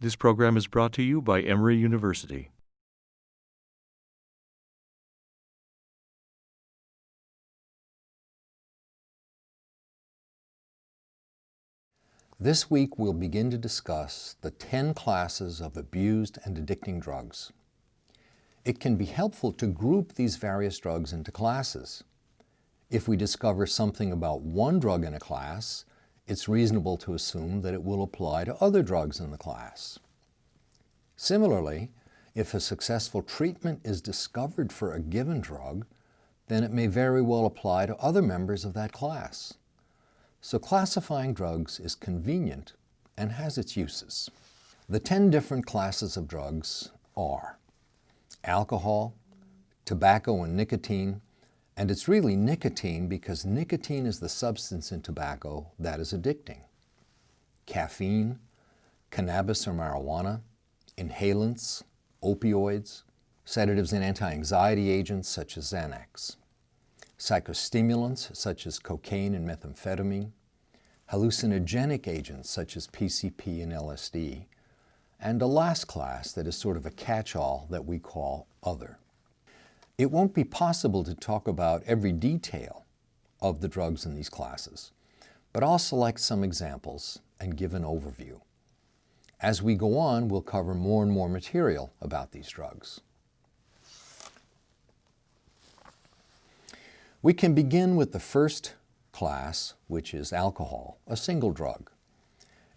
This program is brought to you by Emory University. This week we'll begin to discuss the 10 classes of abused and addicting drugs. It can be helpful to group these various drugs into classes. If we discover something about one drug in a class, it's reasonable to assume that it will apply to other drugs in the class. Similarly, if a successful treatment is discovered for a given drug, then it may very well apply to other members of that class. So classifying drugs is convenient and has its uses. The 10 different classes of drugs are alcohol, tobacco and nicotine, and it's really nicotine because nicotine is the substance in tobacco that is addicting. Caffeine, cannabis or marijuana, inhalants, opioids, sedatives and anti-anxiety agents such as Xanax, psychostimulants such as cocaine and methamphetamine, hallucinogenic agents such as PCP and LSD, and a last class that is sort of a catch-all that we call other. It won't be possible to talk about every detail of the drugs in these classes, but I'll select some examples and give an overview. As we go on, we'll cover more and more material about these drugs. We can begin with the first class, which is alcohol, a single drug.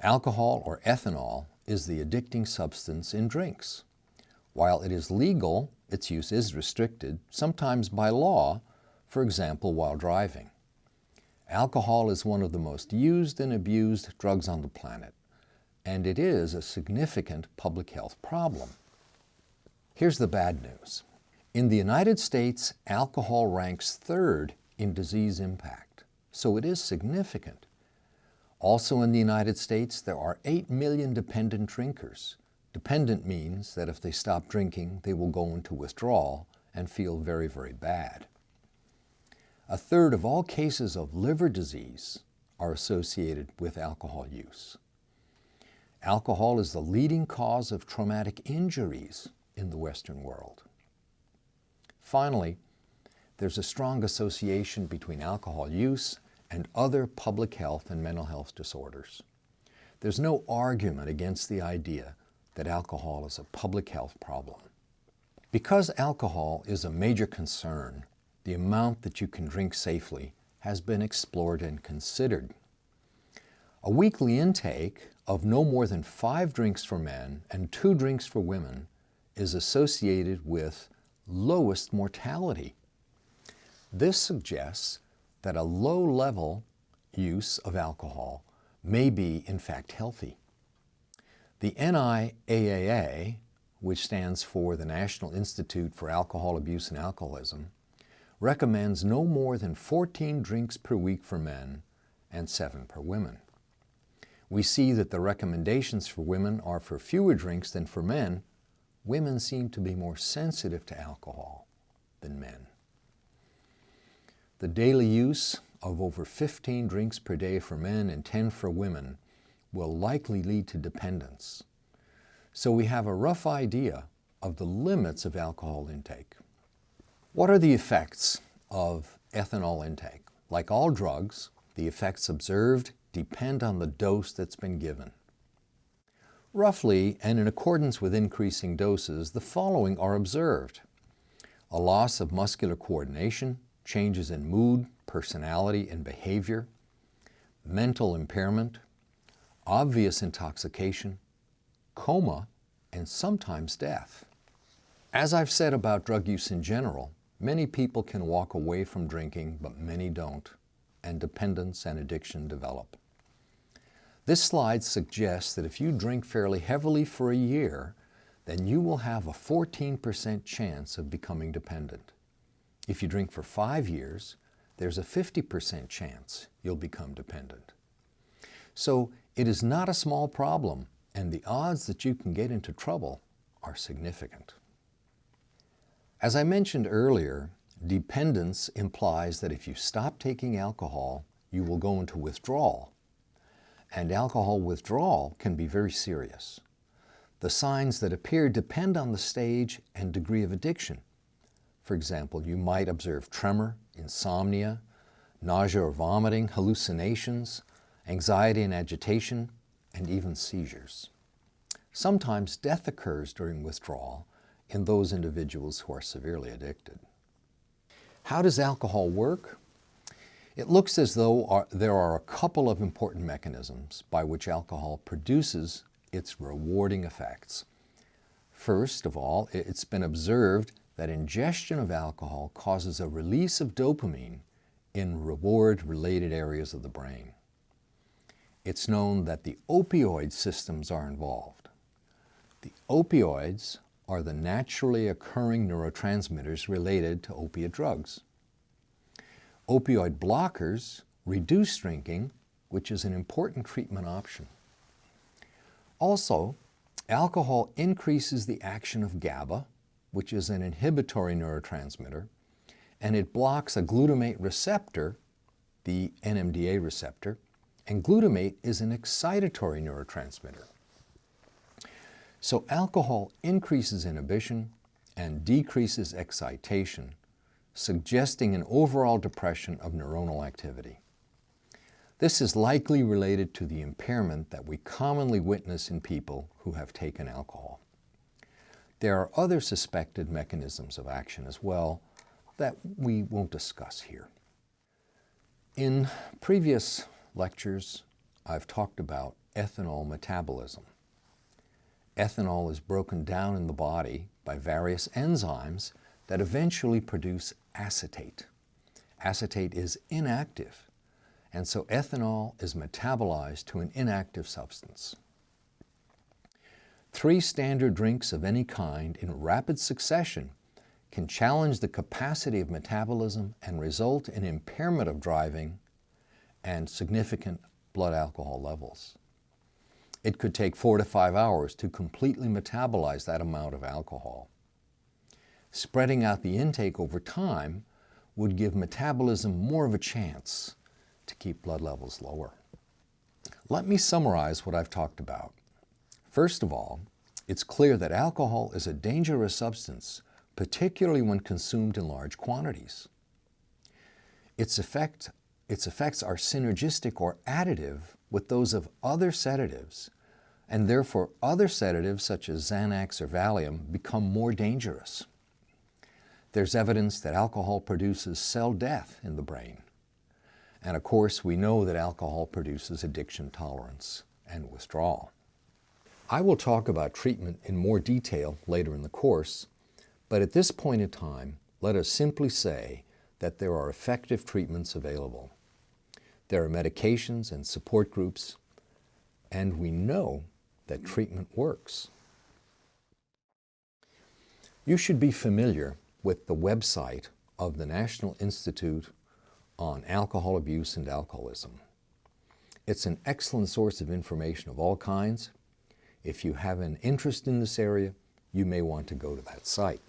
Alcohol, or ethanol, is the addicting substance in drinks. While it is legal, its use is restricted, sometimes by law, for example, while driving. Alcohol is one of the most used and abused drugs on the planet, and it is a significant public health problem. Here's the bad news. In the United States, alcohol ranks third in disease impact, so it is significant. Also in the United States, there are 8 million dependent drinkers. Dependent means that if they stop drinking, they will go into withdrawal and feel very, very bad. A third of all cases of liver disease are associated with alcohol use. Alcohol is the leading cause of traumatic injuries in the Western world. Finally, there's a strong association between alcohol use and other public health and mental health disorders. There's no argument against the idea that alcohol is a public health problem. Because alcohol is a major concern, the amount that you can drink safely has been explored and considered. A weekly intake of no more than 5 drinks for men and 2 drinks for women is associated with lowest mortality. This suggests that a low-level use of alcohol may be, in fact, healthy. The NIAAA, which stands for the National Institute for Alcohol Abuse and Alcoholism, recommends no more than 14 drinks per week for men and 7 per women. We see that the recommendations for women are for fewer drinks than for men. Women seem to be more sensitive to alcohol than men. The daily use of over 15 drinks per day for men and 10 for women will likely lead to dependence. So we have a rough idea of the limits of alcohol intake. What are the effects of ethanol intake? Like all drugs, the effects observed depend on the dose that's been given. Roughly, and in accordance with increasing doses, the following are observed: a loss of muscular coordination, changes in mood, personality, and behavior, mental impairment, obvious intoxication, coma, and sometimes death. As I've said about drug use in general, many people can walk away from drinking, but many don't, and dependence and addiction develop. This slide suggests that if you drink fairly heavily for a year, then you will have a 14% chance of becoming dependent. If you drink for 5 years, there's a 50% chance you'll become dependent. So it is not a small problem, and the odds that you can get into trouble are significant. As I mentioned earlier, dependence implies that if you stop taking alcohol, you will go into withdrawal. And alcohol withdrawal can be very serious. The signs that appear depend on the stage and degree of addiction. For example, you might observe tremor, insomnia, nausea or vomiting, hallucinations, anxiety and agitation, and even seizures. Sometimes death occurs during withdrawal in those individuals who are severely addicted. How does alcohol work? It looks as though there are a couple of important mechanisms by which alcohol produces its rewarding effects. First of all, it's been observed that ingestion of alcohol causes a release of dopamine in reward-related areas of the brain. It's known that the opioid systems are involved. The opioids are the naturally occurring neurotransmitters related to opiate drugs. Opioid blockers reduce drinking, which is an important treatment option. Also, alcohol increases the action of GABA, which is an inhibitory neurotransmitter, and it blocks a glutamate receptor, the NMDA receptor, and glutamate is an excitatory neurotransmitter. So alcohol increases inhibition and decreases excitation, suggesting an overall depression of neuronal activity. This is likely related to the impairment that we commonly witness in people who have taken alcohol. There are other suspected mechanisms of action as well that we won't discuss here. In previous lectures, I've talked about ethanol metabolism. Ethanol is broken down in the body by various enzymes that eventually produce acetate. Acetate is inactive, and so ethanol is metabolized to an inactive substance. 3 standard drinks of any kind in rapid succession can challenge the capacity of metabolism and result in impairment of driving and significant blood alcohol levels. It could take 4 to 5 hours to completely metabolize that amount of alcohol. Spreading out the intake over time would give metabolism more of a chance to keep blood levels lower. Let me summarize what I've talked about. First of all, it's clear that alcohol is a dangerous substance, particularly when consumed in large quantities. Its effects are synergistic or additive with those of other sedatives, and therefore other sedatives such as Xanax or Valium become more dangerous. There's evidence that alcohol produces cell death in the brain. And of course, we know that alcohol produces addiction tolerance and withdrawal. I will talk about treatment in more detail later in the course, but at this point in time, let us simply say that there are effective treatments available. There are medications and support groups, and we know that treatment works. You should be familiar with the website of the National Institute on Alcohol Abuse and Alcoholism. It's an excellent source of information of all kinds. If you have an interest in this area, you may want to go to that site.